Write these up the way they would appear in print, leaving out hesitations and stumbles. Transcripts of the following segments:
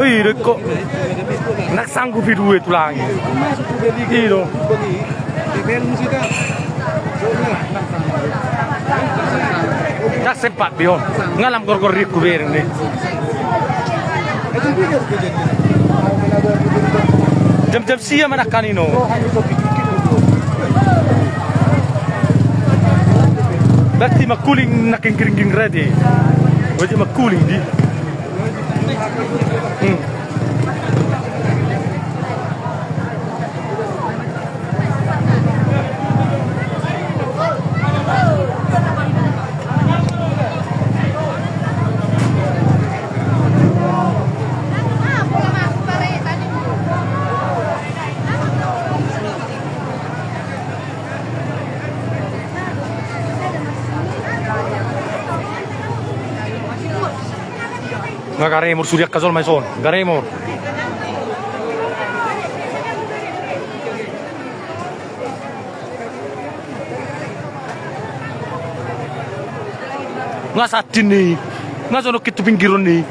Wih, kok nak sanggupi duit tulangnya. Iya. Tak sempat bion. Ngalam kor-kor rik kuber nih. Jam-jam siya mana kanino. Berarti makuling naking kering ready. Wajib makuling di. Nga garemur suriak kasol maison, garemur. Nga sadin nih, nga sono kitu pinggiron nih,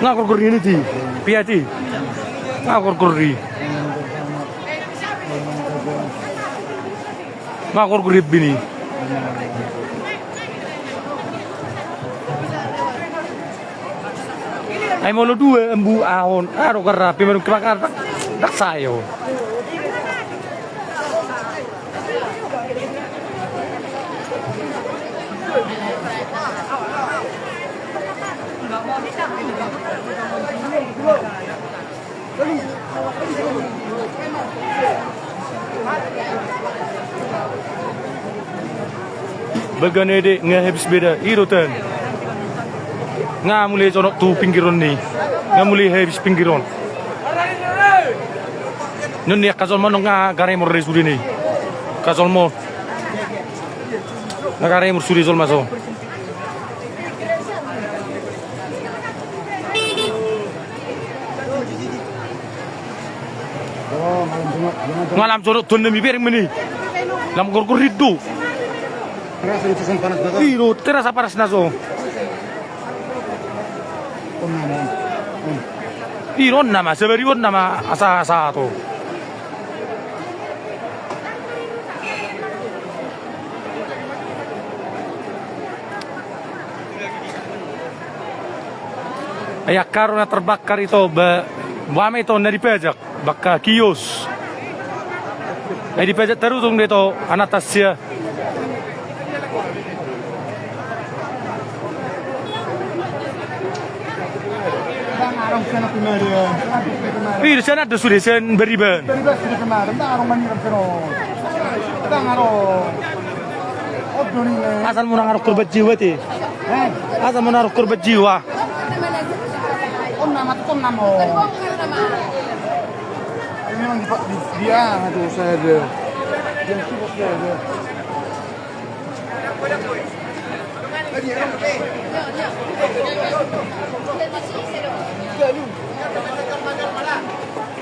nga korkor ini ti, piati, nga korkor ri, nga korkor bini. Ay molo dua embu ahon, aro karapi meron kebakar tak sayo. Bagane dek habis beda irutan. Nga mulai conok tu pinggiron nih, nga mulai habis pinggiron. Nun ya kasol mo nga garemor resuri nih, kasol mo. Nga garemor suri sol maso. Ngalam conok tu nemi bereng meni, lam gorgor ridu. Iro terasa panas naso. Iron nama, seberion nama asa to. Ayak karena terbakar itu, wame itu dari pajak, bakal kios. Di pajak terus dong itu anak tasnya. Ih, di sana ada sudesan beriban. Sudah kemarin, tak orang banyak terus. Tak ngaruh. Asal mau naruh korban jiwa ti. Asal mau naruh korban jiwa. Nama tuh nama. Ini memang dia itu saya ada. Yang sibuk saya ada.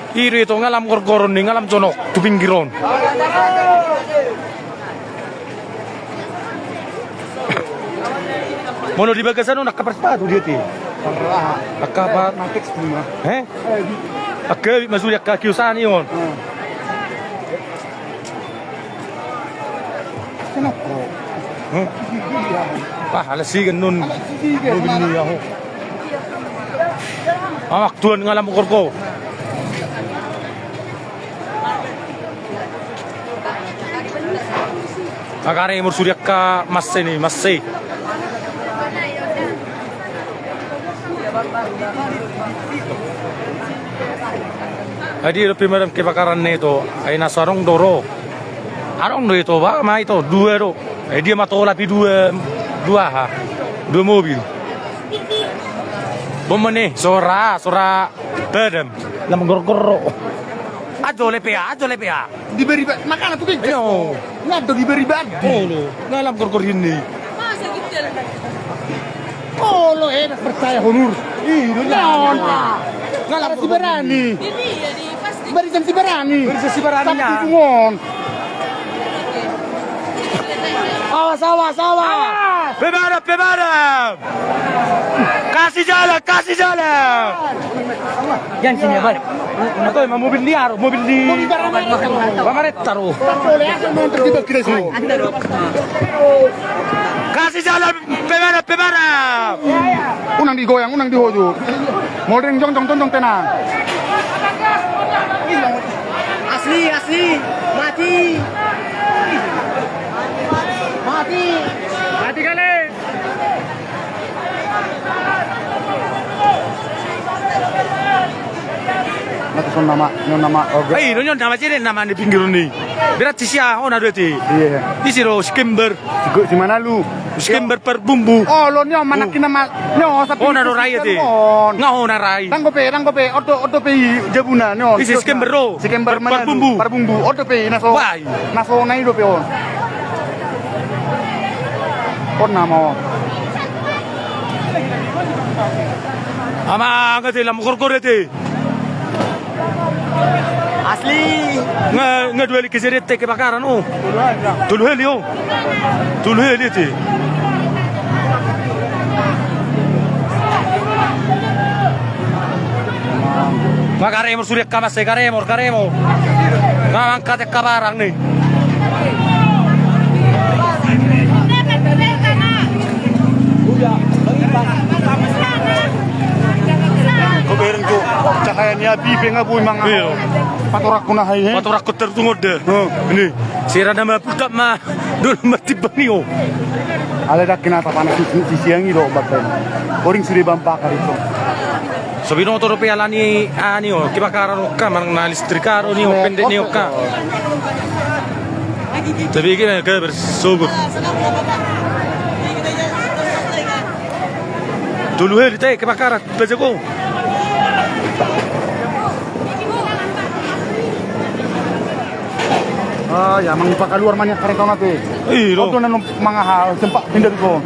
Iri itu ngalam korkoron nih, ngalam conok tu pinggiron. Mono di bagasan nak kapal sepatu dia ti. Nak kapal Matik semua. Agak masuk ya kaki usani on. Kenapa? Wah, alasi kan nun. Begini ya ho. Amak tuan ngalam korko. Agare mur suryak ka masse ni masse. Adi lebih madam kebakaran itu, ay nasarong doro. Arong do itu, ba ma itu dua do. Dia matola pi dua mobil. Bomene sora tadam, lam gorgoro. Ajo lepea. Diberi makanya tuh kan. Ayo, Ngado diberi bagi. oh lo, ngalam gorgor ini. Masa gitu? Oh lo percaya honor. Iya, ngalam si berani. Ini ya di pasti. Barisan si berani. Barisan si berani ya. Tapi ngon. Awas. Bebarap. Kasih jalan, kasih jalan. Yan sini balik. Ito yung mobil liar, mobil di. Bamaret taruh. Kasih jalan, pemana, pemana. Unang digoyang, unang dihojo. Moldering jong tenang. Asli, asli. Mati. Mati. Mati kali. Natason nama oke. Ay, nyo nama sini nama di pinggir ni. Berat siya, oh na dati. Iya. Di siro skimber, Di mana lu? skimber per bumbu. Oh, lo nyo manakin nama nyo sapi. Oh na do raya ti. Ngaho na ray. Tanggo pe, oto pe jabuna nyo. Isi skimber ro. Skimber Per mana? bumbu. Per bumbu. Oto pe naso. Why? Naso nai do pe on. On nama. Ama ngati lam korkor ti. Asli. Nga dueli keseret te kebakaran oh. Tuluheli oh. Tuluheli ti. Makaremor surya kamas karemor. Ngangkat kabarang nih. Kobereng tu cahayanya bibe ngabuy mga Iya. paturak ko na hay. Paturak ko tertungod deh. Ini sira nama pudak mah dulu mati bani oh. Ala dak kinata panas di siang iro bakal. Koring suri bampakar itu. So binoto rupiah lani ani oh kibakaran ka marang na listrikaro ni oh pendek ni oh ka. Tapi gini ka bersogok. Dulu heli teh kebakaran bejago. Ah, ya mang pakaluar man yang kareta nape. Iro. Oto na mga hal sempak pindah ko.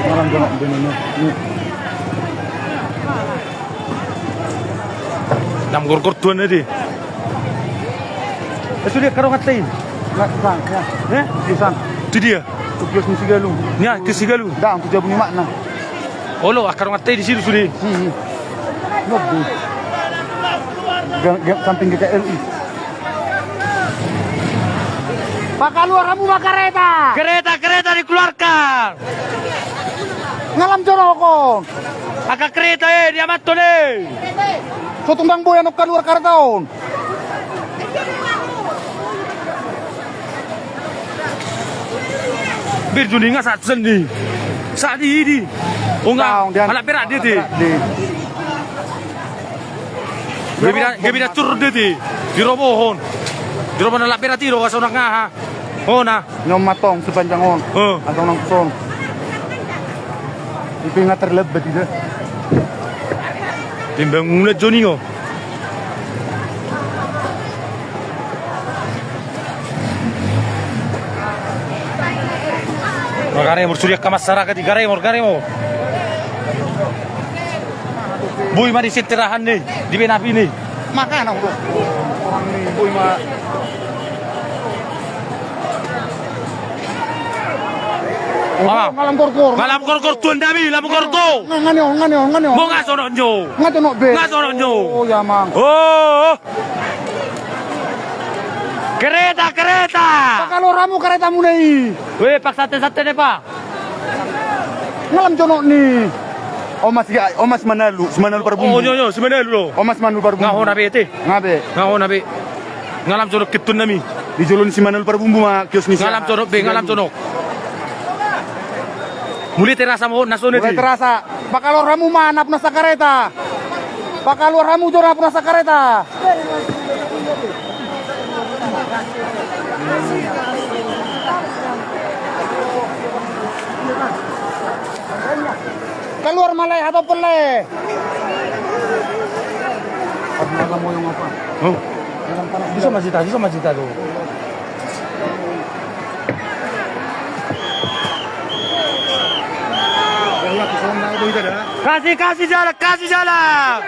Orang jangan din ni. Nam gorgor tuan ni. Itu dia karong atain. San, ya. Eh? San. Itu dia. Tukios ni sigalu. Nya kesigalu. Dah, tu jabuni makna. Olo karong atain di sini sudah. Nobu. Samping GKLI. Pakaluar kamu makareta. Kereta dikeluarkan. Ngalam jorokon. Aka kereta dia matto nih. So tumbang boy anok kaluar karetaon. Bir juninga saat sendi. Saat ini. Oh enggak. Anak perak dia ti. Gebira cur dia ti. Di robohon. Di robohon anak perak ti ro kasona ngaha. Oh nah. Nyom matong sepanjang on. Atau nang son. Itu ingat terlebet itu. Timbang mulut Joningo. Garemor surya ka masyarakat di Garemor. Boy mari sitirahan nih di Benapi nih. Makan aku. Orang ni boy ma. Ngalam korkor. Malam korkor tuan dami, lam korko. Ngani. Mo ngasono nyo. Ngato be. Ngasono nyo. Oh ya mang. Oh. Kereta. Kalau ramu keretamu nih. Weh, pak sate-sate deh, Pak. Ngalam jono ni. Omas Manalu perbumbu. Oh, nyo, sebenarnya lo. Omas Manalu perbumbu. Ngaho nabe ete. Ngabe. Nabe. Ngalam conok kitun nami. Di jolon si Manalu perbumbu mah kios ni. Ngalam conok. Muli terasa mo nasone Mulai terasa. Pakalor ramu mana pun sa kareta. Pakalor ramu jora pun sa kareta. Keluar malay atau pelai. Apa mau yang apa? Oh. Bisa masih tadi. Wala, kusuhan na ito ito Kasih jalan, kasih jalan.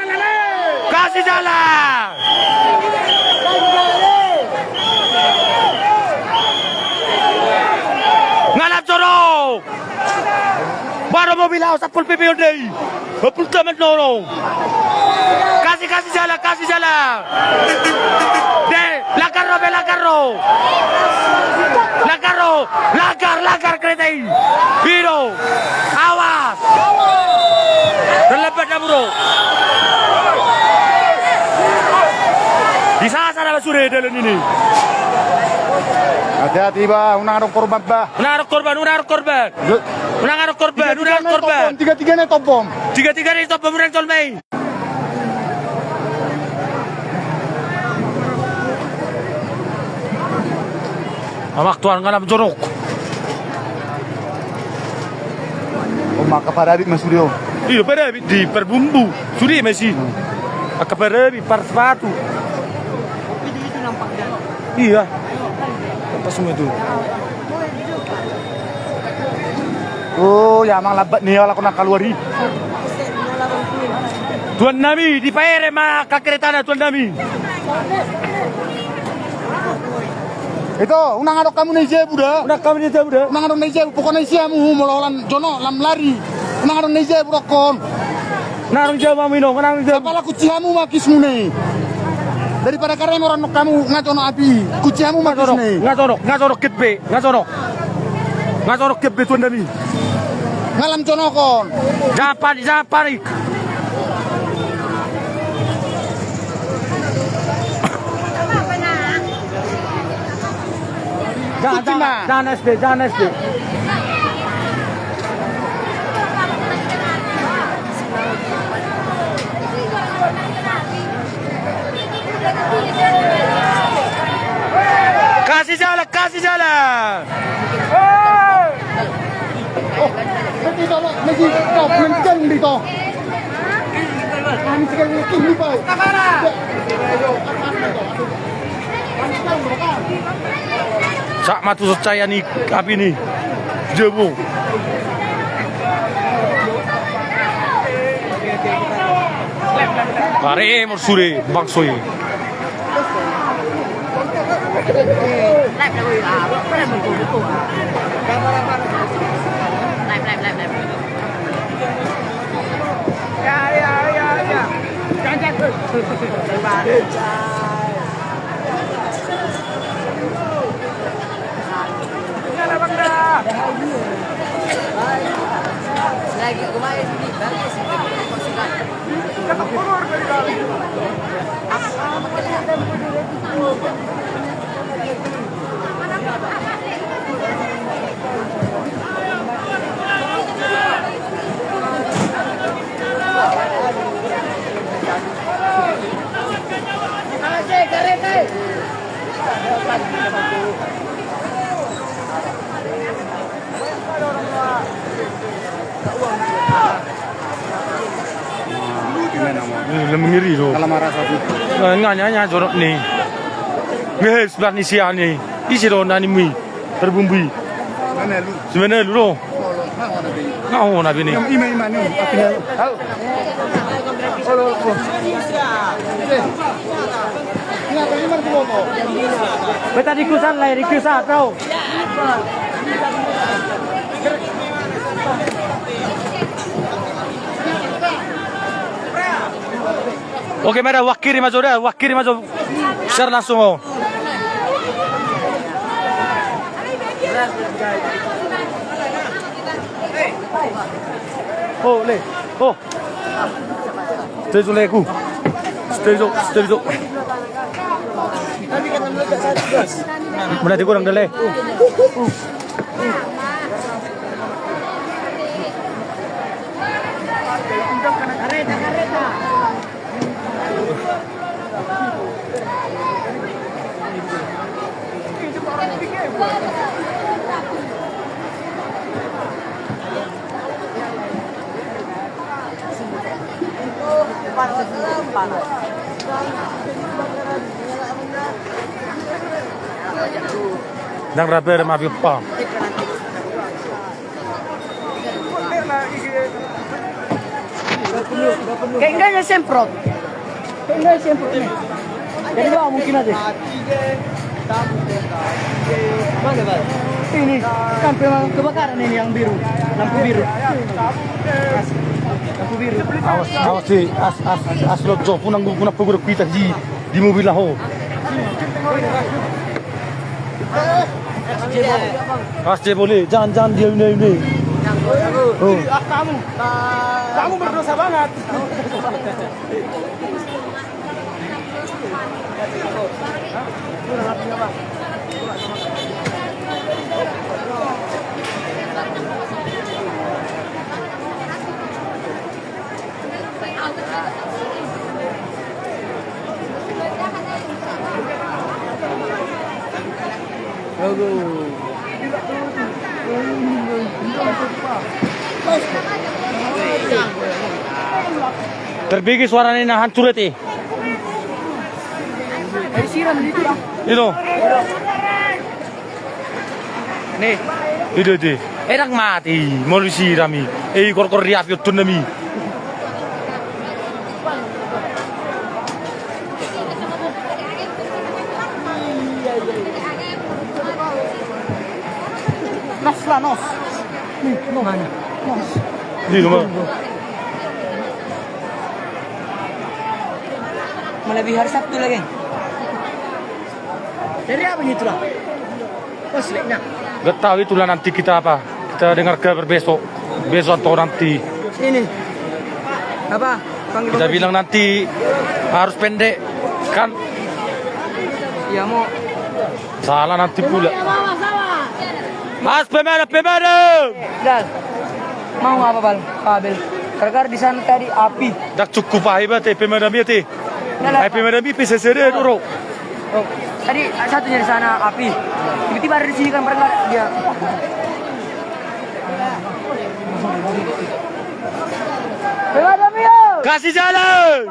Kasih jalan. Ngalap jorok. Baru mobil haus apul PP udah. Apul teman dorong. Kasih jalan, kasih jalan. Deh, lagar kereta ini. Biro, awas. Terlepas dah bro. Di sana sore dalam ini. Hati-hati bah, unang korban bah. Unang korban. Tiga-tiganya top bom. Tiga-tiganya top bom urang colmei. Amak tuan ngalap jorok. Oh, maka pada habis Mas Suryo. Iya pada di perbumbu. Suri masih. Akapara di par sepatu. Itu nampak dan. Iya. Apa semua itu? Oh, ya mang labat nih ala kena kalori. Tuan Nami di Paere mah kakeretana Tuan Nami. Itu, unang adok kamu nih jebu dah. Udah kami ni tahu dah. Unang adok nih jebu, pokoknya siamu mololan jono lam lari. Unang adok nih jebu rokon. Narung jauh mamino, narung jauh. Kepala kucihamu makismu nih. Daripada karena orang kamu ngacono api, kucihamu makis nih. Ngacorok ketbe, ngacorok ketbe Tuan Nami. Ngalam cono kon. Jangan panik. Jangan SD. Kasih jalan. Oh, dito lo, lagi top menceng dito. Kami sekali lagi ni pa. Sak matu secaya nih api nih. Jebu. Pare mursure bangsoi. Lagi kemarin sini, balik sini. Lemengiri tu. Kalau marah satu. Nganya jorok nih. Nges sebelah ni sia ni. Isi ro nani mi terbumbui. Mana lu? Sebenarnya lu ro. Ngau nabi ni. Ima ni. Apinya. Halo. Ini apa ini marah tu? Beta dikusan lah, dikusan tau. Oke, mera wakiri majo dah, share langsung oh. Oh, le. Oh. Stay leku. Stay. Mana kurang dale. Nang raber mabi pa. Kayak enggaknya semprot. Kayak enggaknya semprot nih. Jadi bawah mungkin aja. Mana bang? Ini kan memang kebakaran ini yang biru, lampu biru. Lampu biru. Awas sih, as lo jo punang guna pegura kita di mobil lah ho. As boleh, jangan dia ini. Oh. Kamu berdosa banget. Terbigi suaranya nah hancur itu. Dari siram itu. Itu. Nih, Itu. Enak mati, mau disirami. Kor dia api nami. Nos lah, nos. nih, mana? Di rumah. Melebihi hari Sabtu lagi. Dari apa itu lah? Oh, seleknya. Gak tahu itulah nanti kita apa. Kita dengar kabar besok atau nanti. Ini. Apa? Panggil Kita polisi. bilang nanti harus pendek kan. Ya mau. Salah nanti pula. Mas pemada. Dal. Mau apa bal? Kabel. Karena di sana tadi api. Dak cukup hebat pemada biate. Dal, Pemada bi pesesere dulu. Oh, tadi satunya di sana api. Tiba-tiba ada di sini kan mereka dia. Bagaimana Mio? Kasih jalan.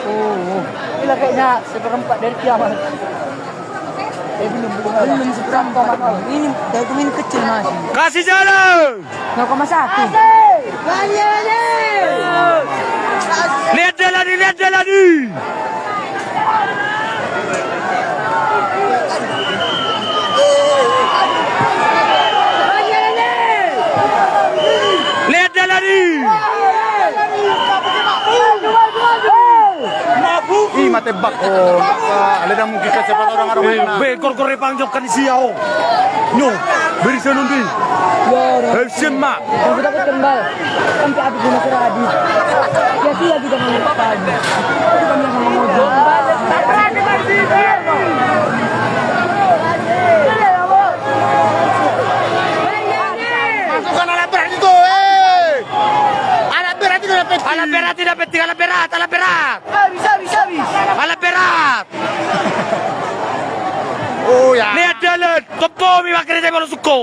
Oh, ini kayaknya seperempat dari kiamat. Belum seperempat. Ini dokumen kecil masih. Kasih jalan. 0,1. Lihat jalan ni. Lihat jalan ni. Ih, matebak. Oh, ada mungkin cepat orang-orang mana. Kor panjokkan siau. No, beri senundi. Semua. Yang kita kembal sampai api guna seradi. Sia-sia kita mengumpulkan. Itu kami yang mengumpulkan. Masukkan alat berat itu, alat berat itu dapat. Alat berat tidak penting, alat berat. Bisa. Alat berat. Oh ya. Lihat jalan. Topo mi makanya saya baru suko.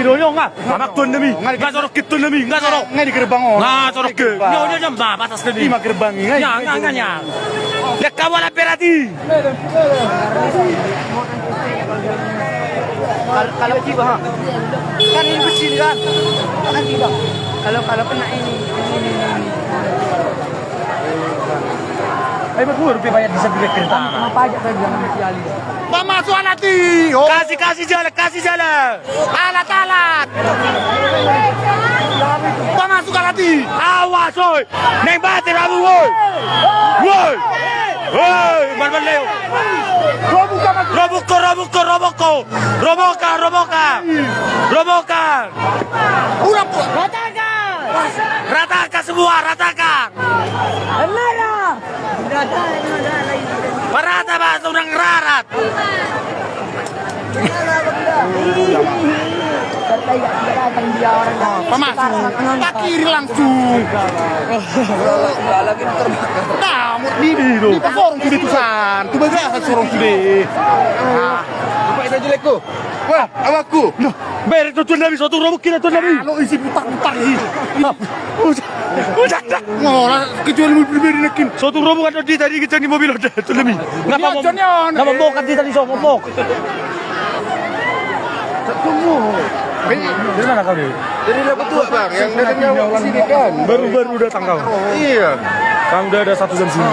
Donyong ah. Anak tuan demi. Nggak jorok gitu demi. Nggak jorok. Nggak di gerbang oh. Nggak jorok ke. Nyonya jambah batas demi. Di gerbang ini. Nggak. Lihat kamu alat berat ini. Kalau tiba kan ini besi kan nanti bang kalau kena ini Ayo betul rupiah bayar di sebelah kereta. apa aja saya bilang mesti alih Masuk alat ini. Oh. Kasih jalan. Alat. Masuk alat ini. Awas oi. Neng bater abu woi. Barbar leo. Robokan. Udah. Ratakan semua. merah Merata bahasa udang rarat. tidak datang dia orang Masuk. Pak kiri langsung. lagi terbakar Nah, di sorong sudah tusan. Tu bagasa sorong sudah. Mana jelekku? Wah, awakku. Ber itu tuan Nabi satu robo kira tuan Nabi. Kalau isi putar-putar ini. Udah. Ngolah kecuali mobil pribadi nakin. Satu robo kan di tadi kita di mobil udah tuan Nabi. Ngapa mau? Ngapa mau kan di tadi so mau? Tunggu. Dari mana kau ni? Dari dapat tuh bang, yang datangnya sini kan. Baru datang kau. Iya. Kang udah ada 1 jam sini.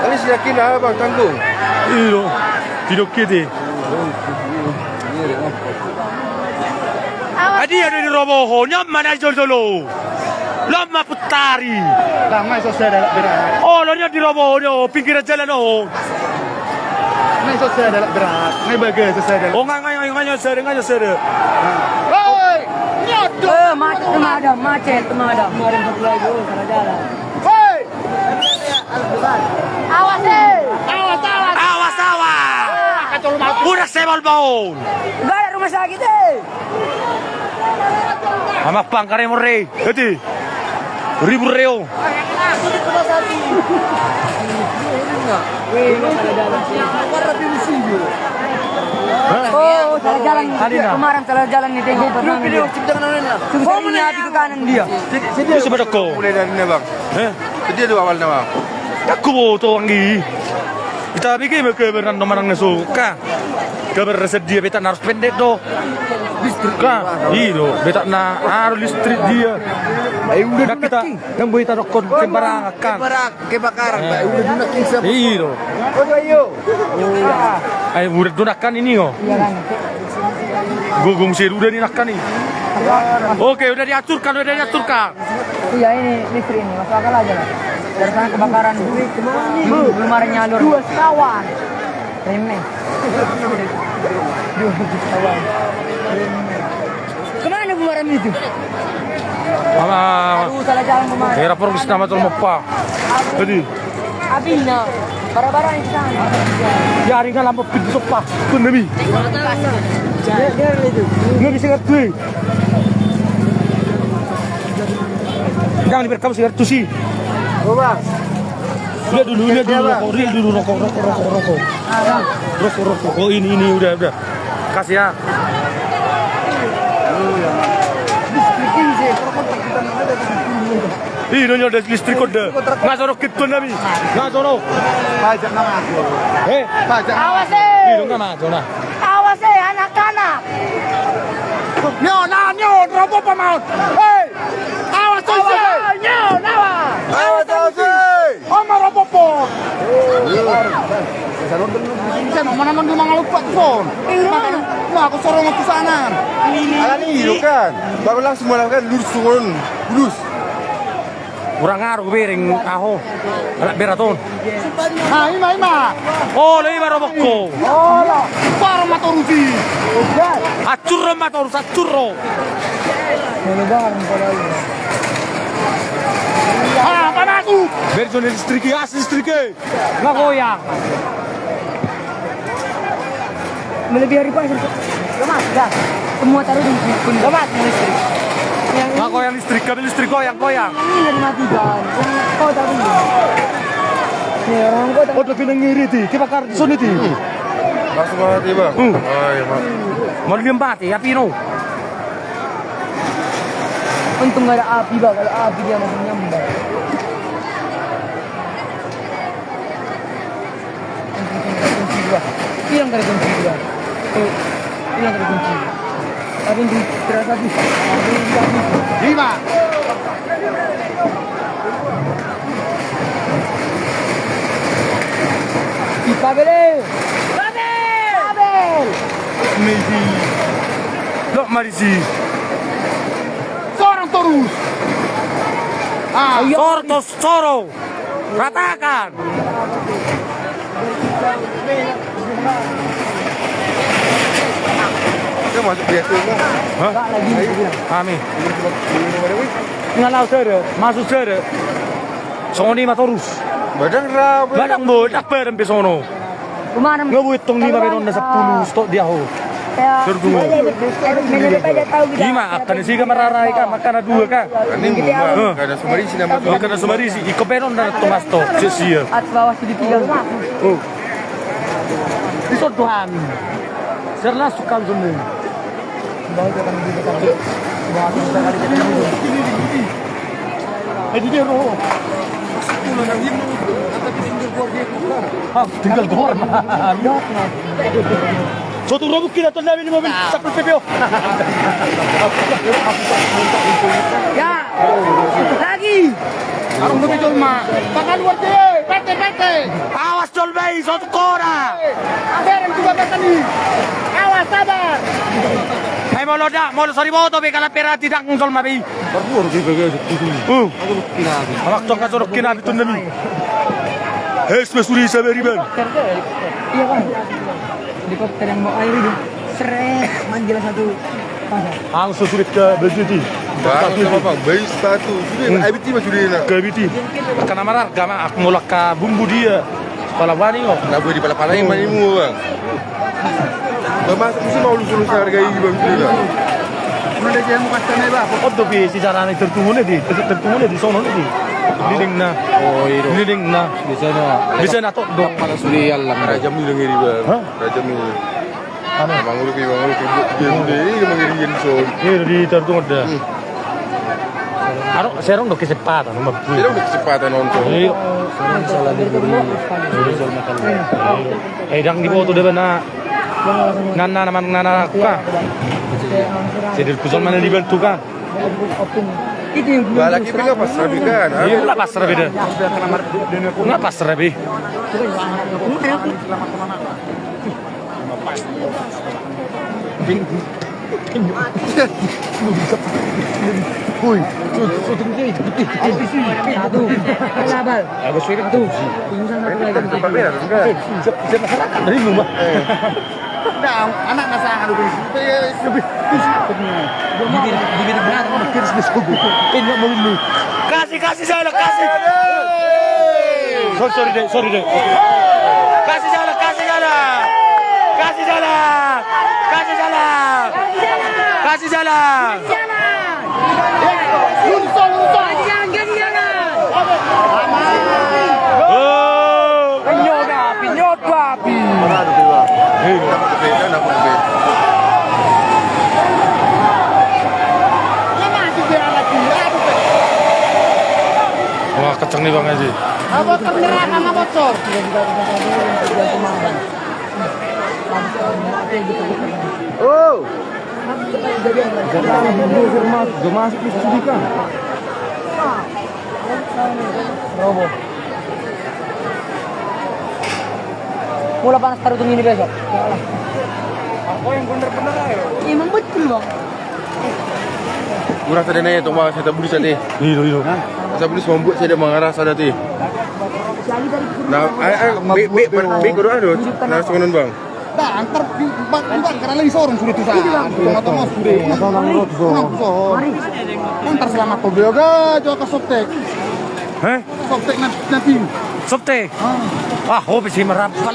Ini yakin lah bang tanggung. Iyo. Tidak kita. Adi ada di roboh, nyaman aja dulu. Lama putari. Lama selesai dah berat. Oh, lo di roboh, pinggir jalan oh. Ini selesai dah berat. Ini bagai selesai dah. Oh, nggak sere. Hoi, nyodok. Macet ada. Kemarin satu lagi, salah jalan. Hoi. Awas. Udah sebal bau. Enggak ada rumah sakit eh. Amak bang kare murre. Hati. Ribu reo. Oh, salah jalan. Alina. Kemarin salah jalan nih tengok. Sungguh hati ke kanan dia. Itu sebedak kau. Mulai dari ini bang. Jadi dua awalnya bang. Aku mau tuh anggi. Kita pikir mereka nomor suka. Kabar dia beta harus pendek doh. Listrik kan? Iya, beta harus listrik dia. Ayo udah kita yang boleh kita dokon sembarangan kan. Kebakaran, udah dunakin siapa? Iya. Oh ayo. Ayo udah dunakan ini oh. Iya kan. Gugung sih udah dinakan nih. Oke, udah diaturkan. Iya ini listrik ini masuk akal aja lah. Dari sana kebakaran belum ada nyalur. 2 sekawan. Remeh. 2 sekawan. Kemana bubaran itu? Aduh, salah jalan kemana? Era progres nama tuh apa? Jadi, Abina, bara-bara di sana. jaringan lampu pintu sopa, tuh nabi. Dia itu. Nggak bisa ngerti. Jangan direkam sih ngerti sih. Oh bang. Lihat dulu rokok. Rokok. Oh ini udah. Kasih ya. Ih, nyonya ada listrik kode. Nggak sorok gitu nabi. Nggak sorok. Pajak nama aku. Pajak. Awas Ih, nggak maju nah. Awas anak-anak. Nyo, robo pamaut. Hei, awas tuh sih. Awas sih. Oma robo pon. Saya mau mana di mana lupa pon. Nah, aku sorong ke sana. Alani itu kan. Baru langsung melakukan lurus. Kurang ngaruh piring aho. Alak beraton. Nah, ima. Oh, lima robokko. Oh, lah. Para matorusi. Acurro matorus, acurro. Ah, panaku. Version listrik nggak goyang. Melebihi hari pasir. Lemas dah. Semua taruh di sini. Lemas listrik. Nggak goyang listrik, kabel listrik goyang. Ini dari matikan. Kau tahu ini. Nih orang kau tahu. Oh, tapi ngiri ti, kebakar di sini ti. Langsung mati bang. Oh iya bang. Mau mati, api no. Untung gak ada api bang. Kalau api dia masih nyambar. Hilang dari kunci dua. Hilang dari kunci. Tapi di terasa bisa. Lima. Kabel. Maybe. Look, Marisi. Seorang terus. Soro. Ratakan. Dia masuk biasa ni. Hah? Kami. Ngalau sere, masuk sere. Sony matorus. Badang bo, tak perem pe sono. Kemana? Ngabuit tong 5 peron na 10 stok dia ho. Terdungo. Lima akan sih ka mararay ka, makana 2 ka. Ini memang kada sumarisi nama tu. Makana sumarisi, iko peron na tumas to. Sesiya. At bawah sedikit lang. Oh. Isod Tuhan. Serla suka semua. Bawa itu akan dibekan. Bawa itu akan dibekan. dia roh. Tinggal keluar. Suatu robot kita tuh nabi di mobil sakit PPO. Ya, lagi. Arung lebih colma. Pakai luar deh. Pete. Awas Jolbei, suatu kora. Ada yang juga kata nih. Awas sabar. Hai mau lodak, mau sorry moto be kalau pera tidak ngol mabi. Baru di bagian itu. Aku kira. Awak tong kasorok kina bitun nabi. Hes mesuri sabar riban. Iya kan. Helikopter yang bawa air itu. Seret, manggil satu pasar. Langsung sulit ke Bejiti. Baru sama bang, bayi sepatu. Sudah, IBT mah sudah. Ke Bejiti. Karena marah, gama aku ngolak ke bumbu dia. Kepala bani kok. Nah, gue di pala-palain manimu bang. Mas, mesti mau lulus harga ini bang. Mana dia yang pasang bang? Oh, tapi si jalan itu tertunggu di sono di. Leading na. Oh, iya. Leading na. Bisa na to do. Pala sudah yang Raja Mulu ngiri bang. Hah? Raja Mulu. Ano? Mangulu dia ini mengiri yang son. Ini di tertunggu dah. Aro serong do kesempatan nomor Dia udah kecepatan nonton. Iyo. Salah di dulu. Dang di bawah tu dia na. Nana ka. Jadi kusol mana dibantu kan? Itu yang belum. Balaki pilih pas rabi kan. Iya, nggak pas rabi deh. Nggak pas rabi. Hui, Satu. Labal. Agak sulit tuh. Tinggal satu lagi. Siap masyarakat dari rumah. nah, anak nasa anu lebih Bibir benar, makin sebesar. Ini mau ini. Kasih saya kasih. Sorry deh. Kasih jalan. Oh, penyot api. Wah, keceng nih Bang Haji. Apa ternyata karena bocor? Oh, Masuk di studikan. Robo. Mula panas tarutung ini besok. aku yang bener-bener ayo. Emang betul bang. Murah tadi nanya tuh saya tak beli tadi. Iya. Saya beli membuat saya dah mengarah sana tadi. Nah, be kudu ada. Nah, sekonon bang. Dah, antar bukan karena lagi seorang sudah tuh sana. Tengah-tengah sudah. Antar selamat kau bioga, jauh ke Softek. Softek nanti. Softe. Hobi sih merapal.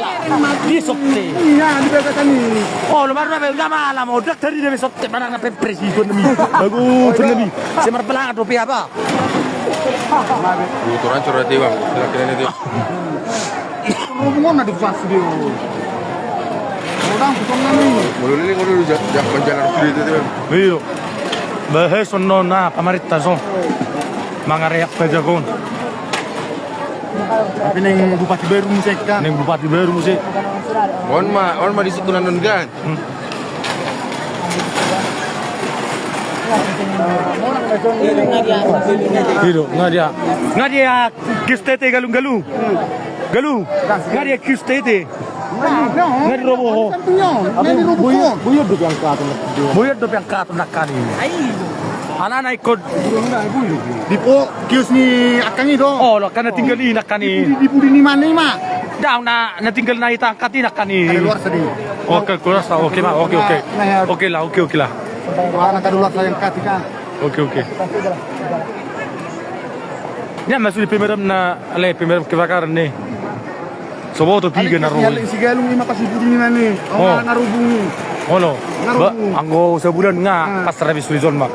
Di Softe. Iya, di bioga tani. Oh, lumar udah malam. Udah tadi dari Softe mana ngapain presiden demi. Bagus demi. Si merapal atau apa? Turun curhat bang. Silakan ini. Hubungan ada di sana dia. Orang bukan nani. Ngulu jangan jalan sudah itu bang. Iya. Bahas nona pamarita so. Mangareyak pajagon. Tapi neng Bupati Baru musik kan. Neng Bupati Baru musik. On mah di situ nanon kan. Iya, nggak dia kistete galung. Nggak dia kistete. Nggak robo. Nani rubukon. Buyot do yang kato nakani. Anak ikut. Di kios ni akan itu. Oh, lo karena tinggal di nakani. Di budi ni mana mah? Daw na tinggal na itangkat di nakani. Ada luar sedih. Oke, kurang tahu. Oke lah. Oke lah. Anak ada luar sayang katikan. Oke. Ya masuk di pemerintah na pemerintah kebakaran nih. Sobo to tiga na roll. Si galung lima pas budi ni mana? Oh, narubungi. Oh no. Anggo sebulan nga pas habis Rizon mak.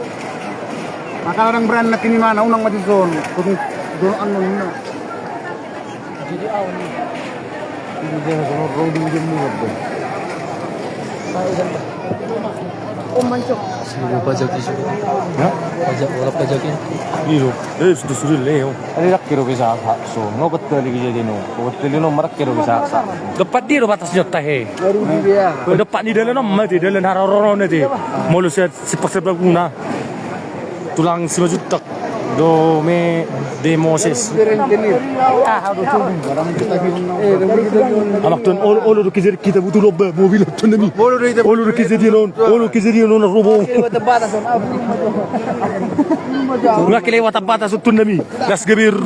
Maka orang brand nak ini mana unang madison. Kung doon ano na. Ini jangan sama roading jam ni Mancok. Iyo, sudah leo. Ali kiro bisa so. No betul lagi jadi no. Betul no marak kiro bisa. Depan dia batasnya tahe. Baru di dia. Depan ni dalam nama dia dalam harorono nanti. Mulu saya sepak guna. Tulang si majutak. Do me de Moses. Amak tuan olo kizir kita butuh lobba mobil tuan ni. Olo kizir dia non robo. Nggak kelewat apa atas tuan ni. Gas gebir.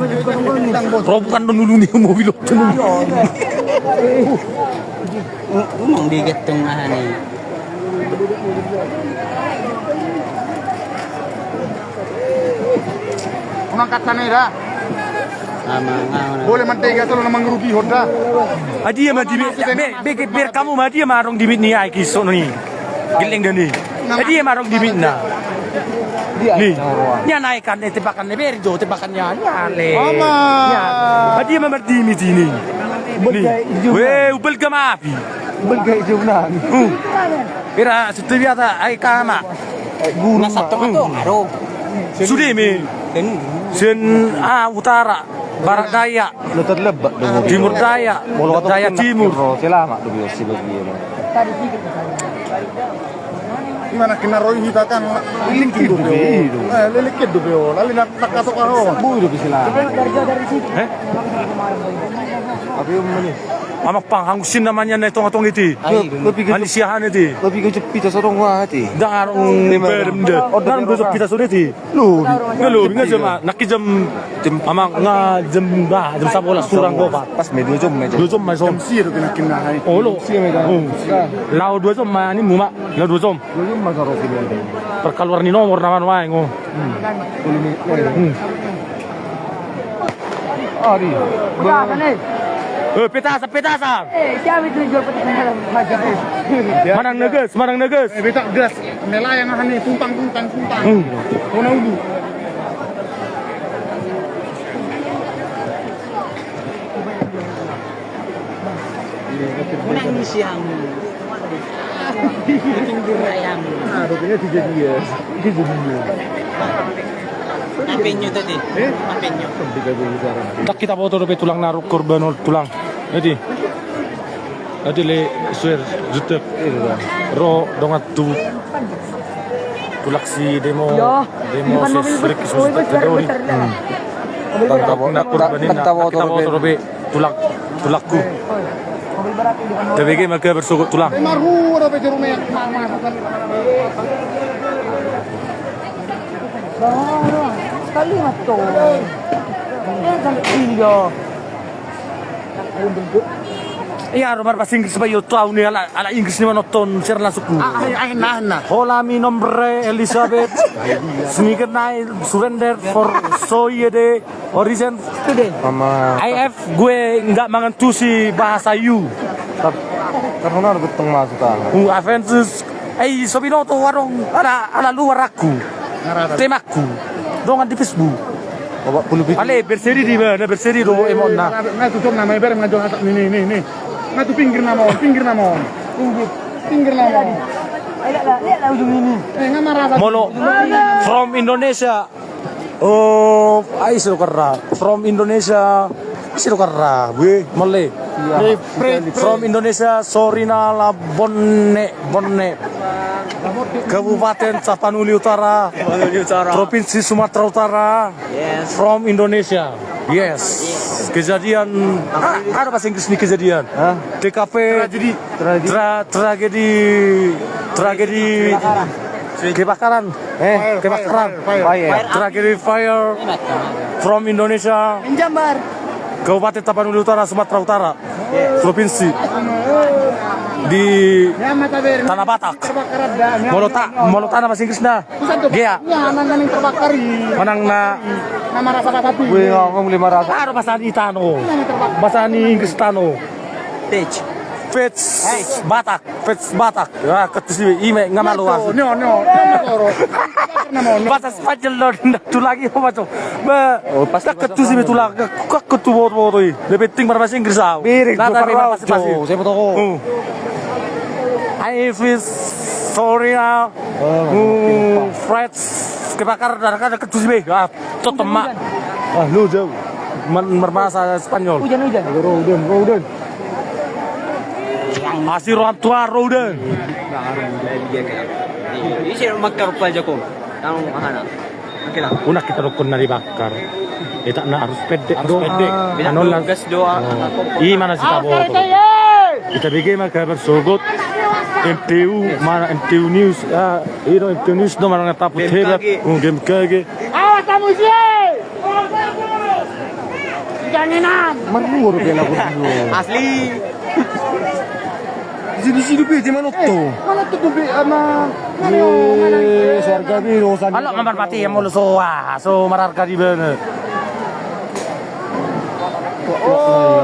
Robokan nuluni mobil tuan ni. Umang bigat tong ahani. Mangkat sana dah. Boleh mantega tu namang rugi hoda. Adi ya mati biar kamu mati ya marong dimit ni ai kisah ni. Geleng dah ni. Adi ya marong dimit na. Ni. Ni naikkan ni tebakan ni berjo tebakannya ni ale. Adi ya mati dimit ini. Ni. Weh ubel kamapi. Ubel kayak jumlah. Kira setiap ada ai kama. Nasa tong aro. Sudah mi. Sen utara, barat daya, Letak lebak dulu. timur daya, daya timur. Selama tu biasa bagi. Gimana kena roy kita kan lilikid do beo. Lilikid do beo. Lalu nak kasok kau. Bu itu bisa lah. Eh? Tapi mana? Amak panghangusin namanya na itong iti. Lebih ke Manisiyahan iti. lebih ke pita sorong wah hati. Darong beremda. Darong besok kita sulit iti. Lu. Ngelo, nga jam nakijam amak nga jam sa bola surang gopat. Pas medio jom medio. 2 jam may som. Sir kena kena hai. Oh lo. Lao 2 jam may ani muma. Lao 2 jam. Jom masarok ini. Perkaluar ni nomor naman wae ngo. Ari. Bukan eh. Petasan. Siapa itu jual peti dalam macam Manang neges. Beta gas. Melayang hani puntang. Kona ulu. Unang ni siyang. Pinggir ayam. Rupanya 3 dia. Apin nyo tadi? Apin nyo. Tak kita foto dope tulang naruk korban tulang. Jadi le suer jutek ro dongat tu tulak si demo sesrik sudah teori. Nak korban ini kita foto dope tulakku. TBG maka bersukut tulang. Maru ada bejeru mek mama. sekali matu. Sampai tinggi. Iya, rumah bahasa Inggris bayu tahu nih ala Inggris ni manoton sirna suku. Ay nah. Hola mi nombre Elizabeth. Sneaker night surrender for soy de origin today. Mama. IF gue nggak mengentusi bahasa you. Karena ada beteng masuk kan. Aventus. Sobinoto warung ala luar aku. Temaku. Dongan di Facebook. Bawa puluh bit. Ale berseri di mana? Berseri do emonna. Nggak tutup nama ibarat ngajong atak nih. Nggak tuh pinggir nama. Pinggir nama. Lihatlah ujung ini. Nggak marah. Molo from Indonesia. Oh, ai siro karra. From Indonesia. Siro karra, gue mole. From Indonesia, Sorina la Bonne. Kabupaten Tapanuli Utara. Provinsi Sumatera Utara. Yes. From Indonesia. Yes. Kejadian ada bahasa Inggris nih kejadian. TKP tragedi kebakaran. Tragedi fire from Indonesia. Jambar. Kabupaten Tapanuli Utara, Sumatera Utara. Provinsi di Tanah Batak. Molo tanah bahasa Inggris na. Gea. Nang terbakar. Manang na Nama rasa sapi. Gue ngomong 500. Ano bahasa ni Tano? Bahasa ni Inggris Tano. Tech. Fets Batak. Ya ketus ime ngamaluas. No. Bahasa Spanyol lo tu lagi apa tu? Pas ketus ime tulang ketu boto Lebih penting bahasa Inggris tau. Birik Nada super bahasa Saya tahu. I feel sorry now. Fred kebakar darah dekat tuh sih. Ah, tuh temak. Ah, lu jauh. Berbahasa Spanyol. Hujan-hujan. Roden. Asir orang tua Roden. Ini sih magkarupal aja ko. Ang mahana. Okay lang. Una kita rukun na dibakar. Kita na harus pendek do. Ano lang gas doa. Mana sih tabo? Kita bigay magkabar sugot. MTU mana MTU News. MTU News do mana tapos hebat. Game kage. Awas kamu sih! Jangan Marmuro pela berdua. Asli. Sini piti manotto. Manotto tuh ama. Sarga biro san. Halo ngambar pati yang mulu so mararka di bener.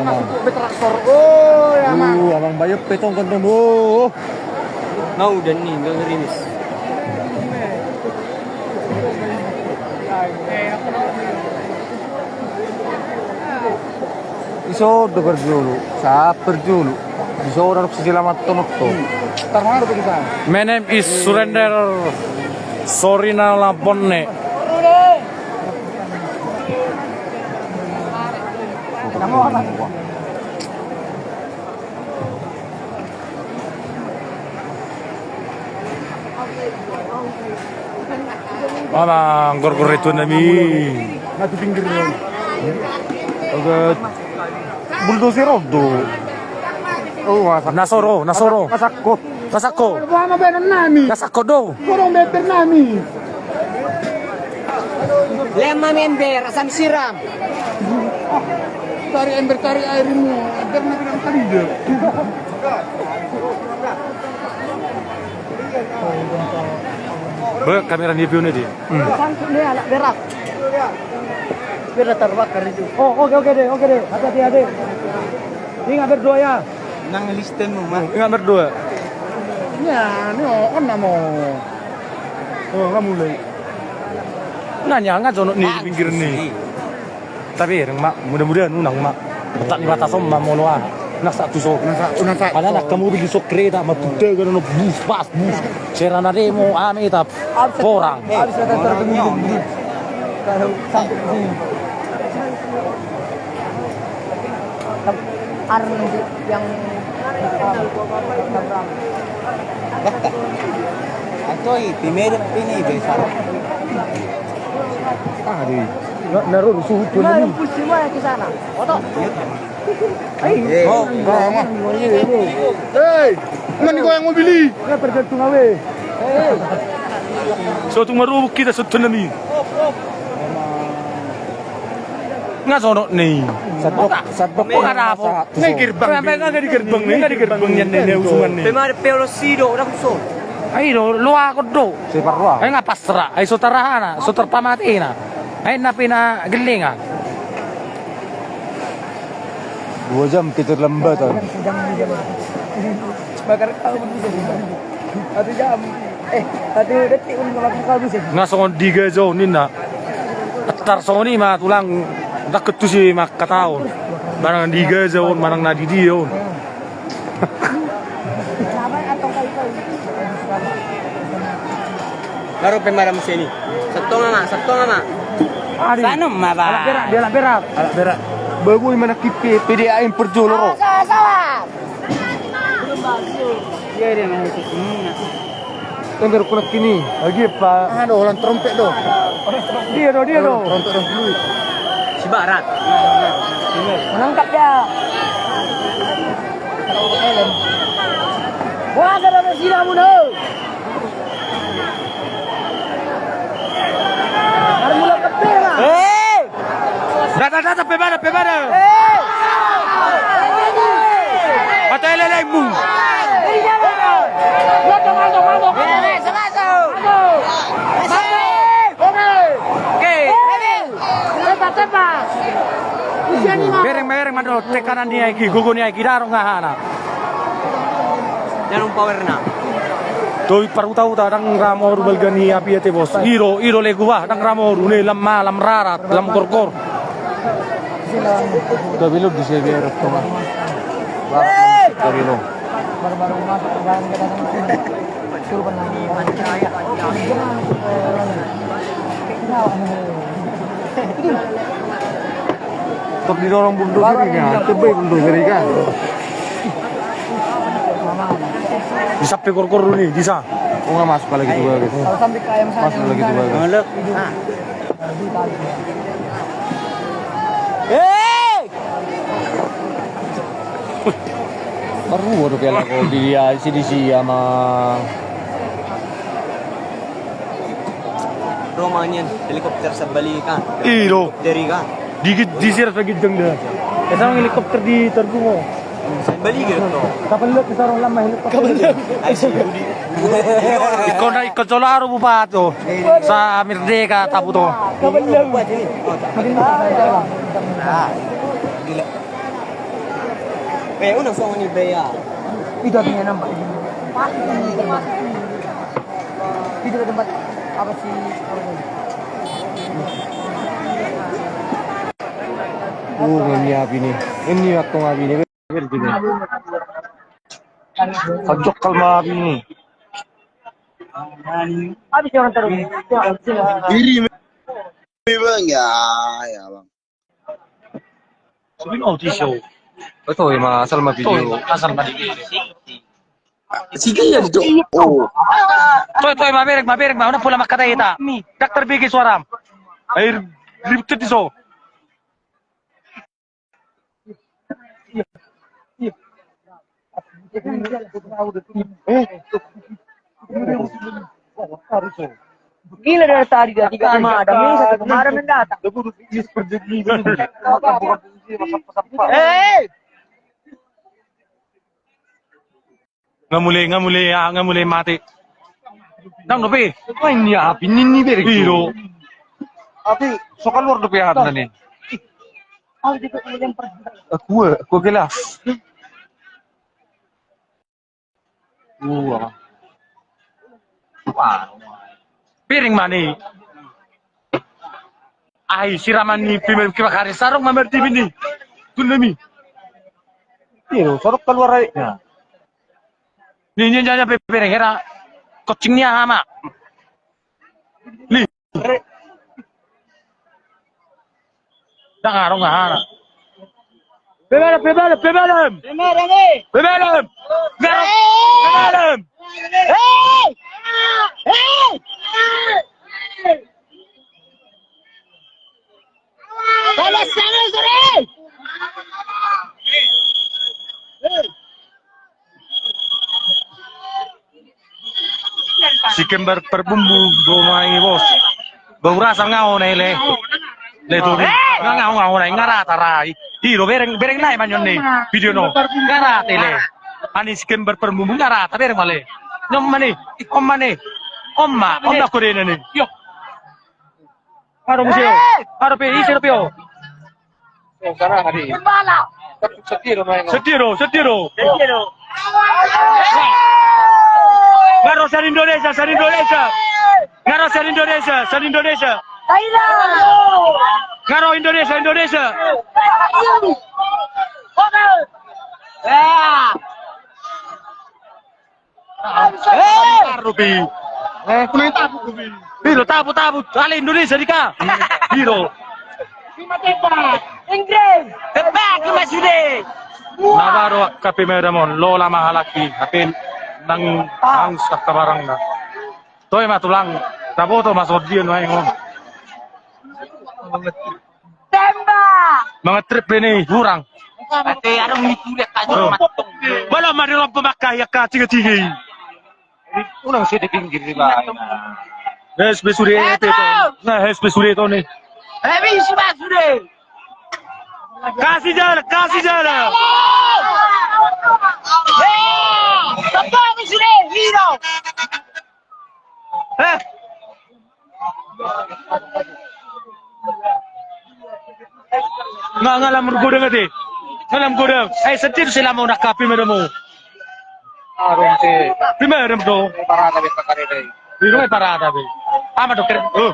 Masuk betraktor. Oh, ya mah. Abang bayep petong kan tuh. Mau dan nih enggak ngerimis. Iso debar dulu, saper dulu. Iso orang selamat tonok to. Tarmar tuh kita. My name is Surrender Sorina Laponne. Mama, gor-gor itu nami. Ngadu pinggir dulu. Agak bulldozer do. Oh, Nasoro. Nasakko. Nasako. Ano ba nami? Nasako do. Kurang better nami. Lema member asam siram. Cari ember cari airmu. Ember na bilang tadi deh. Be, kamera di view nih. Sangkut dia anak berak. Biar terbakar itu. Oh, oke deh. Hati-hati adek. Ini nggak berdua ya. Nang listen mo man. Ingat berdua. Ya, ini on namo. Oh, nggak mulai. Nanya nggak jono nih di pinggir nih. Tapi mak mudah-mudahan unang mak. Tak di batas om mau loa. Nak satu so. Nasa. Ada nak kamu pergi sok kereta mah putih kan bus pas bus. Serana demo ame tap orang. Habis kita terbunyi. Kalau sampai sini. Arne yang Atoy, primero besar. Di. Naruh suhu pun Nah, ini. yang pusing mah ke sana. Foto. Oh, mah. Hei, mana kau yang mau beli? Ya tergantung awe. So tu maru kita satu nami. Nggak jono nih. Sadok. Kok ada apa? Nih gerbang. Nggak di gerbang nih, nggak di gerbang yang usungan nih. Primero pelosido orang so. Ayo lu aku do. Separ ruah. Ayo nggak pasrah. Ayo sotarahana, sotar pamatina. Ayo napina gelingan. 2 jam kita lambat kan. Bakar kau bisa. 1 jam. 1 detik pun bakar kau bisa. Nggak songon diga jauh nih nak. Tar soni mah tulang deket tuh sih mak kataun. Barang diga jauh, barang nadi dia. Baru pemaram sini. Satu mama. Sana mah ba. Alak berak. Bagus mana kipi PDAM perjolo. Dia dia mau semua. Tengger kulit kini. Lagi pak. Aduh, orang trompet do. Dia do. Trompet orang dulu. Si Barat. Menangkap dia. Wah, ada siramu no. Harus mulai kepil lah. Data pemana. Patay lelay mo. Bereng mado tekanan dia iki gugu ni iki daro ngahana. Jangan power na. Toy paru-tahu dang ramor balgani api ate bos. Iro legu wah dang ramor ne lam rarat lam korkor. Udah belum di sini rekam. Kabilo. baru-baru masuk ke dalam kita suruh pernah Tetap didorong bulldozernya, tebel bulldozer kan. Bisa pekor-kor nih, bisa. Oh nggak masuk lagi tuh bagus. kalau sampai ke ayam sana Masuk lagi tuh bagus. Baru kayak kok dia sini sama Romanian helikopter sa balikan. Iro, Dari kan. disir lagi deng dah. Kasang helikopter di tergungo. Sa balikan to. Kapan lihat sarong lama helikopter? Ay si Yudi. Ikaw na ikot solaro mo ba to? Sa Merdeka tapo to. Gila. Kaya unang song ni Bea. itu artinya nampak itu ke tempat apa sih ini api nih. Ini waktu api nih. Kajok kalma api nih. habis orang terus Diri Bang ya, ya bang. Sabi mo, show. Ito yung mga asal video. Asal ba di? Sige ya dito. Oh. Toy, mabirig, mauna pula makatayita. Dr. Biggie Swaram. Ay, limited iso. gila dari tadi dia tiga ada ini satu kemarin yang datang Nga muli mati. Nang nopi. Oh ini api ini beri. Hiro. Api so keluar do pihat na nin. Aku gelas. Piring mani. Ay, siraman ni Pimel Kibakari. Sarong mamerti bini. Kunami. Iyo, sarap keluar ay. Ninyo dyan piring. Hera. Coaching niya hama. Li. Dangarong nga hana. Pebalem! Si Kimber perbumbu domai bos. Baurasa ngao na ile. Leto ni. Ngao na ngarata rai. Hiro bereng nai manyon ni. Video no. Ngarata ile. Ani si Kimber perbumbu ngarata bereng male. Nyom mani. Om mani. Omma ko rin ni. Yo. Haro museo. Haro pe isir pe o. Sana hari. Setiro. Ngaro sa Indonesia. Ngaro Indonesia. Rupi. Hiro tabu. Ale Indonesia dika. Hiro. Inggris Tebak Mas Yudi. Nabaro kape medamon lola mahalaki hapin nang sa kabarang na. Toy matulang. Taboto masod diyan wa ngom. tembak Mga trip ni hurang. Ate anong nitulit tayo matong. Wala man pemakaya ka tiga-tiga. Unang siya pinggir di ba? Hes besuri ito. Na hes besuri ito ni. Habis Mas Yudi. Kasih jalan. Tebak Mas Yudi. Hero. Ngalam gudang ati. Ngalam gudang. Ay setir sila mo nakapi mo. Arong si Primeiro do. parada di pakarida. Dito may parada be. Ama dokter. Oh.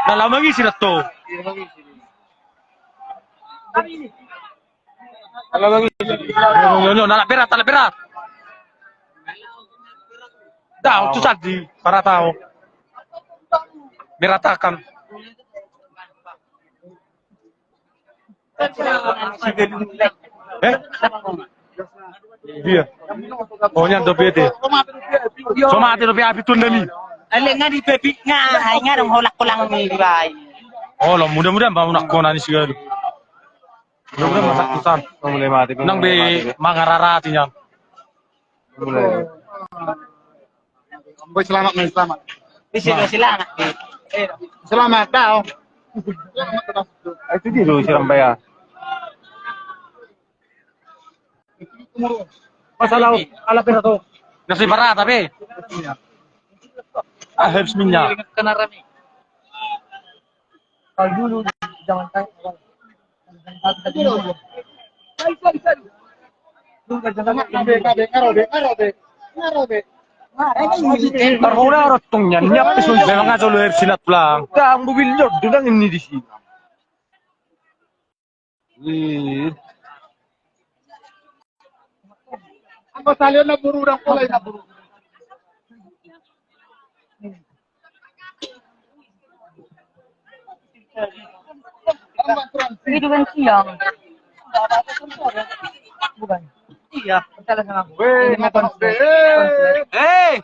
Nalamagi sila to. Alam mo Yo, nalapira. Tahu susah di para tahu. Meratakan. Eh? Dia. Oh nyando bete. Somate do api tundami. Ale nga di baby nga ay nga dong holak kulang ni bay. Oh lo mudah-mudahan mau nak kona ni segala. Mudah-mudahan masak tusan. Mulai mati. Nang be mangararati nya. Boy, selamat men, selamat. Bisa do sila na. Selamat tau. Itu dia dulu siram bayar. Masalah ala pera to. Nasi bara tapi. Ah harus minyak. Kena rame. Kalau dulu zaman kayak Terhula rotongnya nyap isun memang aja lu silat pulang. Kang mobilnya dudang ini di sini. Ang batalyon na buru ng kulay na buru. itu kan siang. Bukan. Iya. Salah sama aku. Weh, makan Eh,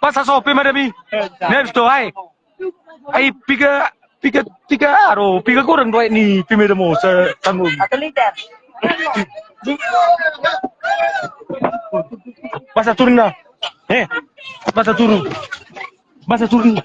pasa sopi madami. Neves to ai. Ai piga aro, piga kurang doy ni pimeda mo sa tanong. 1 liter. Basta turun na. Eh, basta turun. Basta turun.